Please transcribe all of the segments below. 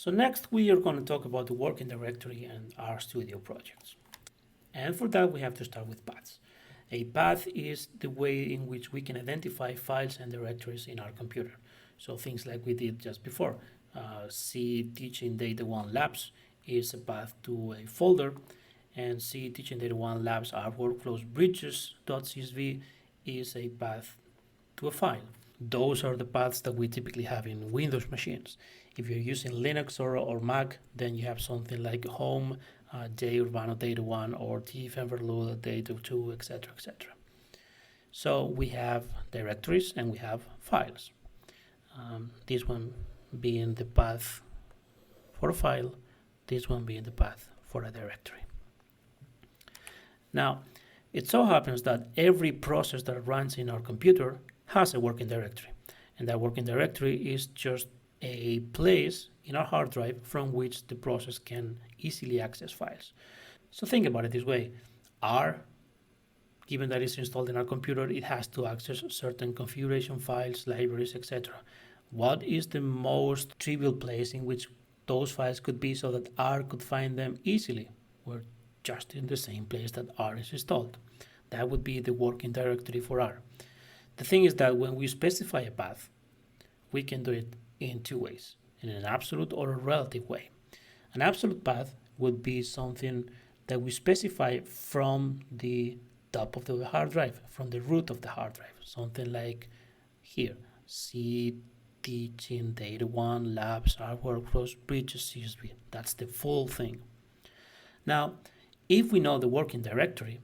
So next we are going to talk about the working directory and RStudio projects. And for that we have to start with paths. A path is the way in which we can identify files and directories in our computer. So things like we did just before. C teaching data 1 labs is a path to a folder, and C teaching data 1 labs are workflows bridges.csv is a path to a file. Those are the paths that we typically have in Windows machines. If you're using Linux or Mac, then you have something like home, J Urbano data 1 or T Fenverluda data 2, etc. etc. So we have directories and we have files. This one being the path for a file, this one being the path for a directory. Now, it so happens that every process that runs in our computer has a working directory, and that working directory is just a place in our hard drive from which the process can easily access files. So think about it this way. R, given that it's installed in our computer, it has to access certain configuration files, libraries, etc. What is the most trivial place in which those files could be so that R could find them easily? We're just in the same place that R is installed. That would be the working directory for R. The thing is that when we specify a path, we can do it in two ways, in an absolute or a relative way. An absolute path would be something that we specify from the top of the hard drive, from the root of the hard drive, something like here, C teaching data 1 labs are workflows bridges CSV. That's the full thing. Now, if we know the working directory,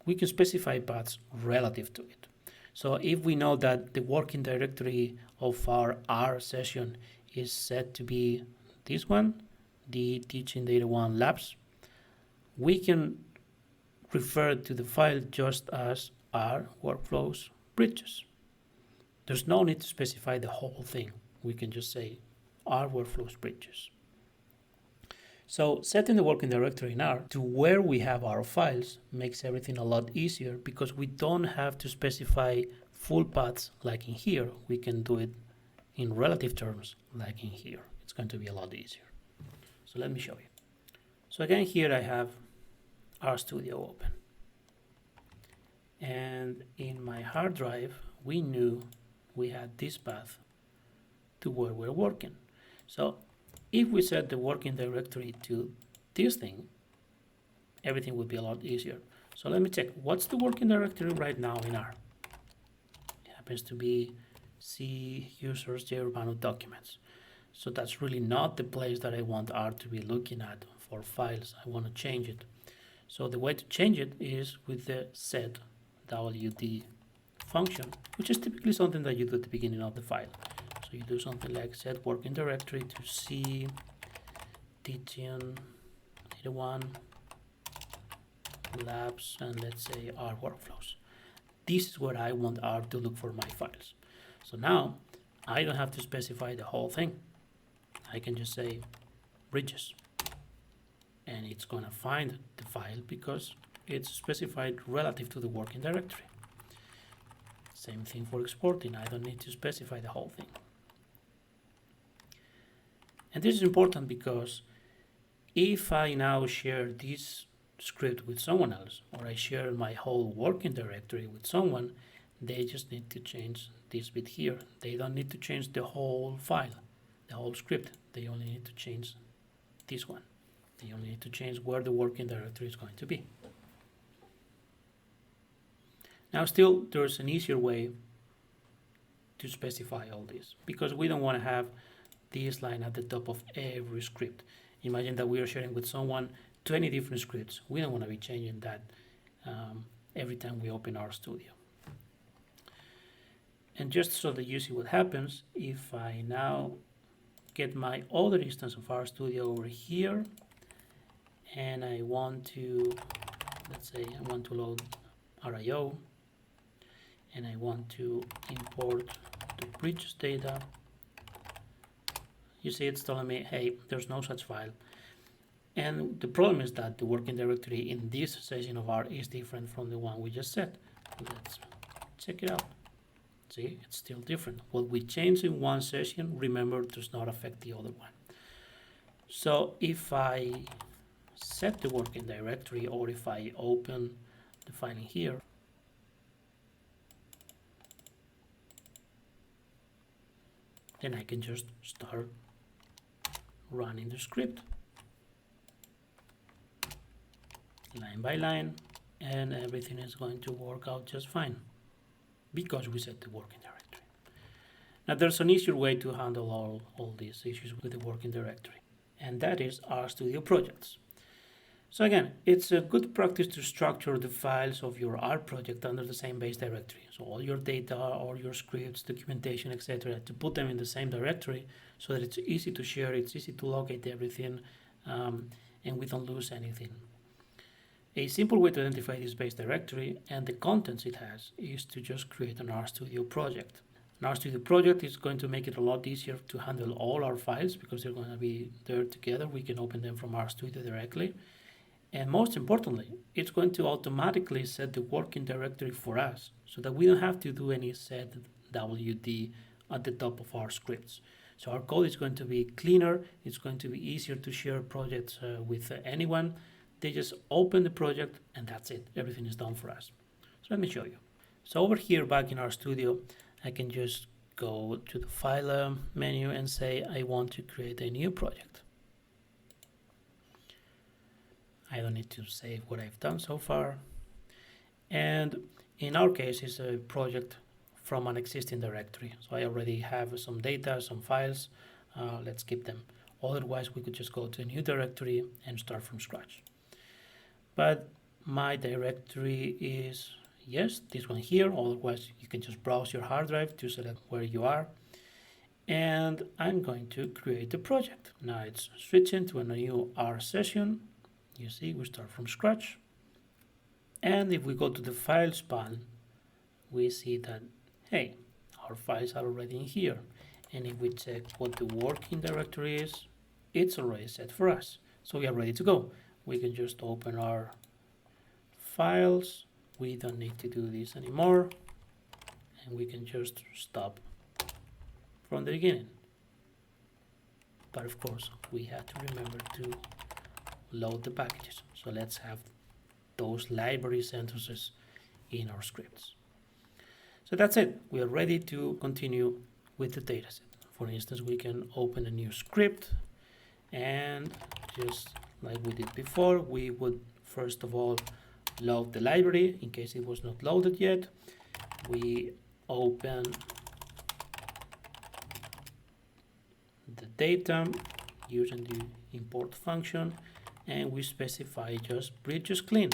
we can specify paths relative to it. So if we know that the working directory of our R session is set to be this one, the teaching data 1 labs, we can refer to the file just as R workflows bridges. There's no need to specify the whole thing. We can just say R workflows bridges. So setting the working directory in R to where we have our files makes everything a lot easier because we don't have to specify full paths like in here. We can do it in relative terms like in here. It's going to be a lot easier. So let me show you. So again, here I have RStudio open. And in my hard drive, we knew we had this path to where we're working. So if we set the working directory to this thing, everything would be a lot easier. So let me check. What's the working directory right now in R? It happens to be C users J Urbano documents. So that's really not the place that I want R to be looking at for files. I want to change it. So the way to change it is with the set wd function, which is typically something that you do at the beginning of the file. So you do something like set working directory to C teaching data 1 labs and let's say R workflows. This is where I want R to look for my files. So now I don't have to specify the whole thing. I can just say bridges and it's going to find the file because it's specified relative to the working directory. Same thing for exporting. I don't need to specify the whole thing. And this is important because if I now share this script with someone else, or I share my whole working directory with someone, they just need to change this bit here. They don't need to change the whole file, the whole script. They only need to change this one. They only need to change where the working directory is going to be. Now still, there's an easier way to specify all this because we don't want to have this line at the top of every script. Imagine that we are sharing with someone 20 different scripts. We don't want to be changing that every time we open RStudio. And just so that you see what happens, if I now get my other instance of RStudio over here, and I want to, let's say I want to load RIO, and I want to import the bridges data, you see it's telling me, hey, there's no such file. And the problem is that the working directory in this session of R is different from the one we just set. Let's check it out. See, it's still different. What we change in one session, remember, does not affect the other one. So if I set the working directory, or if I open the file in here, then I can just start running the script line by line, and everything is going to work out just fine because we set the working directory. Now there's an easier way to handle all these issues with the working directory, and that is RStudio projects. So again, it's a good practice to structure the files of your R project under the same base directory. So all your data, all your scripts, documentation, etc., to put them in the same directory so that it's easy to share, it's easy to locate everything, and we don't lose anything. A simple way to identify this base directory and the contents it has is to just create an RStudio project. An RStudio project is going to make it a lot easier to handle all our files because they're going to be there together. We can open them from RStudio directly. And most importantly, it's going to automatically set the working directory for us so that we don't have to do any set WD at the top of our scripts. So our code is going to be cleaner, it's going to be easier to share projects with anyone. They just open the project and that's it. Everything is done for us. So let me show you. So over here back in RStudio, I can just go to the File menu and say I want to create a new project. I don't need to save what I've done so far. And in our case, it's a project from an existing directory. So I already have some data, some files. Let's keep them. Otherwise, we could just go to a new directory and start from scratch. But my directory is, yes, this one here. Otherwise, you can just browse your hard drive to select where you are. And I'm going to create a project. Now it's switching to a new R session. You see, we start from scratch. And if we go to the files panel, we see that, hey, our files are already in here. And if we check what the working directory is, it's already set for us. So we are ready to go. We can just open our files. We don't need to do this anymore. And we can just stop from the beginning. But of course, we have to remember to load the packages. So let's have those library sentences in our scripts. So that's it. We are ready to continue with the dataset. For instance, we can open a new script, and just like we did before, we would first of all load the library in case it was not loaded yet. We open the data using the import function, and we specify just bridges clean.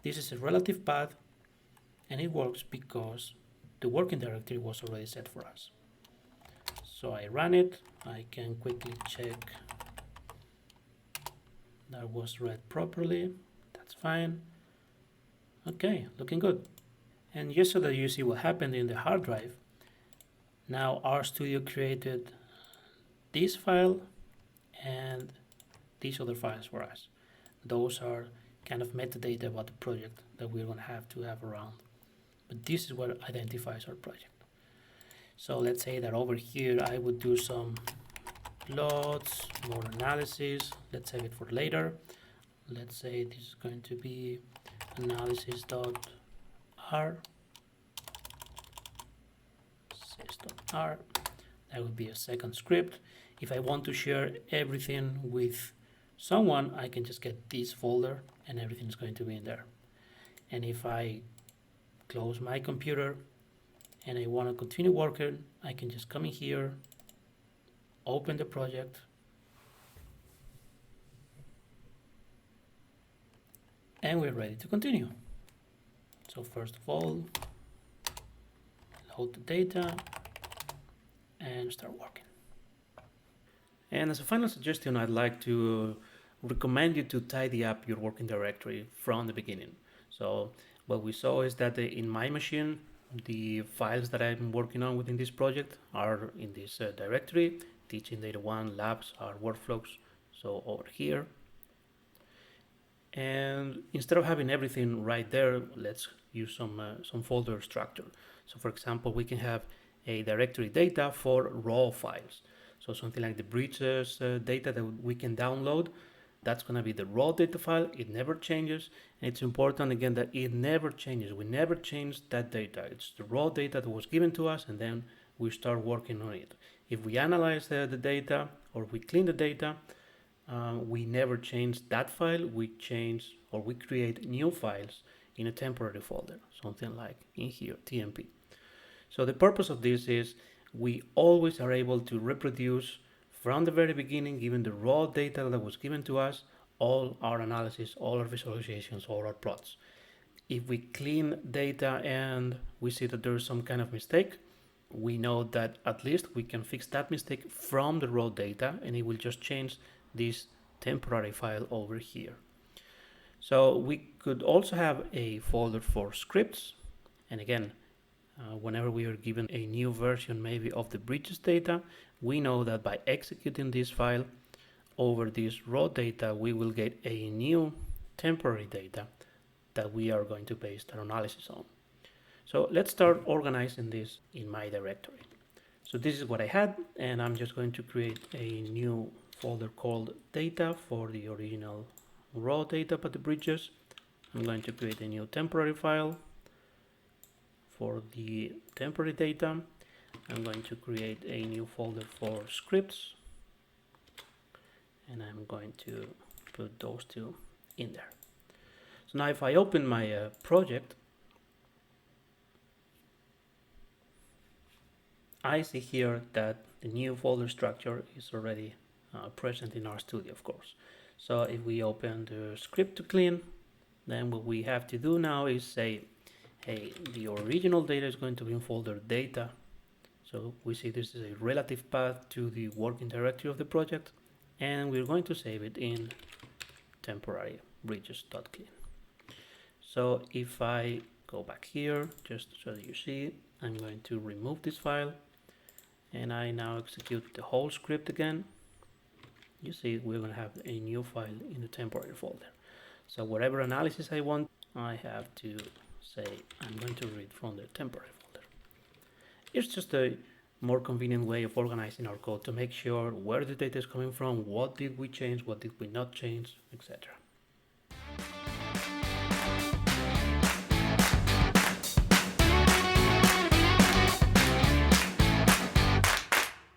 This is a relative path, and it works because the working directory was already set for us. So I run it. I can quickly check that was read properly. That's fine. Okay, looking good. And just so that you see what happened in the hard drive, now RStudio created this file and these other files for us. Those are kind of metadata about the project that we're going to have around. But this is what identifies our project. So let's say that over here I would do some plots, more analysis. Let's save it for later. Let's say this is going to be analysis.r. sys.r. That would be a second script. If I want to share everything with someone, I can just get this folder and everything is going to be in there. And if I close my computer and I want to continue working, I can just come in here, open the project, and we're ready to continue. So first of all, load the data and start working. And as a final suggestion, I'd like to recommend you to tidy up your working directory from the beginning. So what we saw is that in my machine, the files that I'm working on within this project are in this directory, teaching data 1, labs, our workflows, so over here. And instead of having everything right there, let's use some folder structure. So for example, we can have a directory data for raw files. So something like the bridges data that we can download, that's going to be the raw data file. It never changes. And it's important again that it never changes. We never change that data. It's the raw data that was given to us, and then we start working on it. If we analyze the data or we clean the data, we never change that file. We change or we create new files in a temporary folder, something like in here, TMP. So the purpose of this is we always are able to reproduce from the very beginning, given the raw data that was given to us, all our analysis, all our visualizations, all our plots. If we clean data and we see that there is some kind of mistake, we know that at least we can fix that mistake from the raw data, and it will just change this temporary file over here. So we could also have a folder for scripts, and again, whenever we are given a new version maybe of the bridges data, we know that by executing this file over this raw data, we will get a new temporary data that we are going to base our analysis on. So let's start organizing this in my directory. So this is what I had, and I'm just going to create a new folder called data for the original raw data but the bridges. I'm going to create a new temporary file for the temporary data. I'm going to create a new folder for scripts, and I'm going to put those two in there. So now if I open my project, I see here that the new folder structure is already present in RStudio, of course. So if we open the script to clean, then what we have to do now is say, hey, the original data is going to be in folder data. So we see this is a relative path to the working directory of the project, and we're going to save it in temporary bridges.clean. So if I go back here, just so that you see, I'm going to remove this file, and I now execute the whole script again. You see we're going to have a new file in the temporary folder. So whatever analysis I want, I have to say I'm going to read from the temporary folder. It's just a more convenient way of organizing our code to make sure where the data is coming from, what did we change, what did we not change, etc.